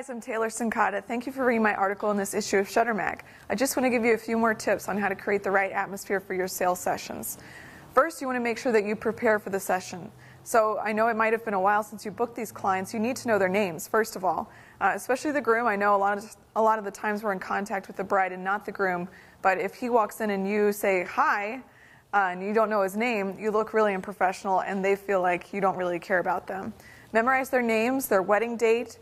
guys, I'm Taylor Cincotta. Thank you for reading my article in this issue of Shutter Mag. I just want to give you a few more tips on how to create the right atmosphere for your sales sessions. First, you want to make sure that you prepare for the session. So I know it might have been a while since you booked these clients. You need to know their names, first of all. Especially the groom. I know a lot of the times we're in contact with the bride and not the groom. But if he walks in and you say hi, and you don't know his name, you look really unprofessional and they feel like you don't really care about them. Memorize their names, their wedding date,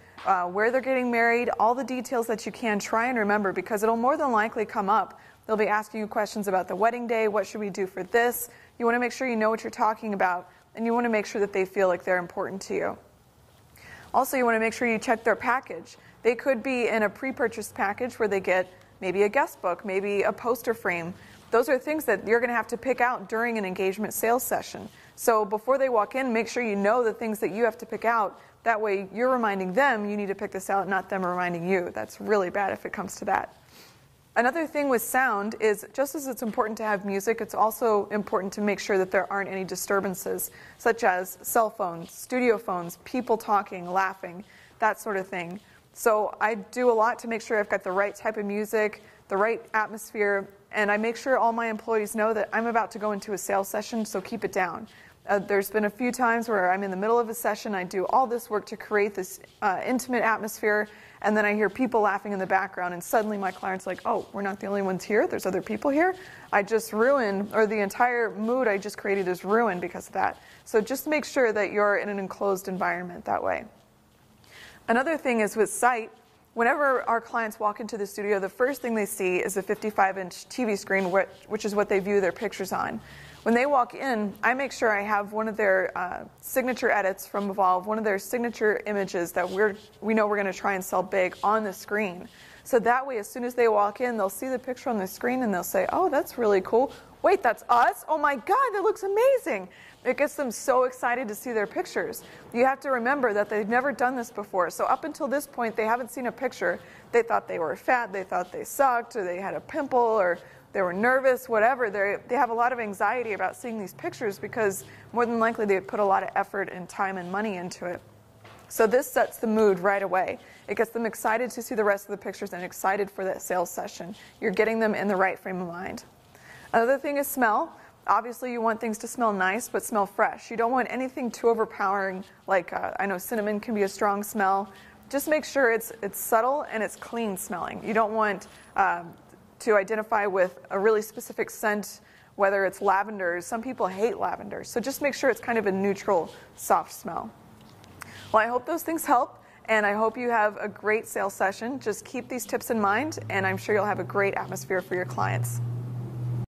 where they're getting married, all the details that you can. Try and remember, because it'll more than likely come up. They'll be asking you questions about the wedding day, what should we do for this. You want to make sure you know what you're talking about, and you want to make sure that they feel like they're important to you. Also, you want to make sure you check their package. They could be in a pre-purchased package where they get maybe a guest book, maybe a poster frame. Those are things that you're going to have to pick out during an engagement sales session. So before they walk in, make sure you know the things that you have to pick out. That way you're reminding them you need to pick this out, not them reminding you. That's really bad if it comes to that. Another thing with sound is, just as it's important to have music, it's also important to make sure that there aren't any disturbances, such as cell phones, studio phones, people talking, laughing, that sort of thing. So I do a lot to make sure I've got the right type of music, the right atmosphere, and I make sure all my employees know that I'm about to go into a sales session, so keep it down. There's been a few times where I'm in the middle of a session, I do all this work to create this intimate atmosphere, and then I hear people laughing in the background, and suddenly my client's like, oh, we're not the only ones here, there's other people here. I just ruined, or the entire mood I just created is ruined because of that. So just make sure that you're in an enclosed environment that way. Another thing is with sight. Whenever our clients walk into the studio, the first thing they see is a 55-inch TV screen, which is what they view their pictures on. When they walk in, I make sure I have one of their signature edits from Evolve, one of their signature images that we know we're going to try and sell big on the screen. So that way, as soon as they walk in, they'll see the picture on the screen and they'll say, oh, that's really cool. Wait, that's us? Oh my God, that looks amazing. It gets them so excited to see their pictures. You have to remember that they've never done this before. So up until this point, they haven't seen a picture. They thought they were fat, they thought they sucked, or they had a pimple, or they were nervous, whatever. They have a lot of anxiety about seeing these pictures because more than likely they put a lot of effort and time and money into it. So this sets the mood right away. It gets them excited to see the rest of the pictures and excited for that sales session. You're getting them in the right frame of mind. Another thing is smell. Obviously, you want things to smell nice, but smell fresh. You don't want anything too overpowering, like I know cinnamon can be a strong smell. Just make sure it's subtle and it's clean smelling. You don't want to identify with a really specific scent, whether it's lavender. Some people hate lavender, so just make sure it's kind of a neutral, soft smell. Well, I hope those things help, and I hope you have a great sales session. Just keep these tips in mind, and I'm sure you'll have a great atmosphere for your clients.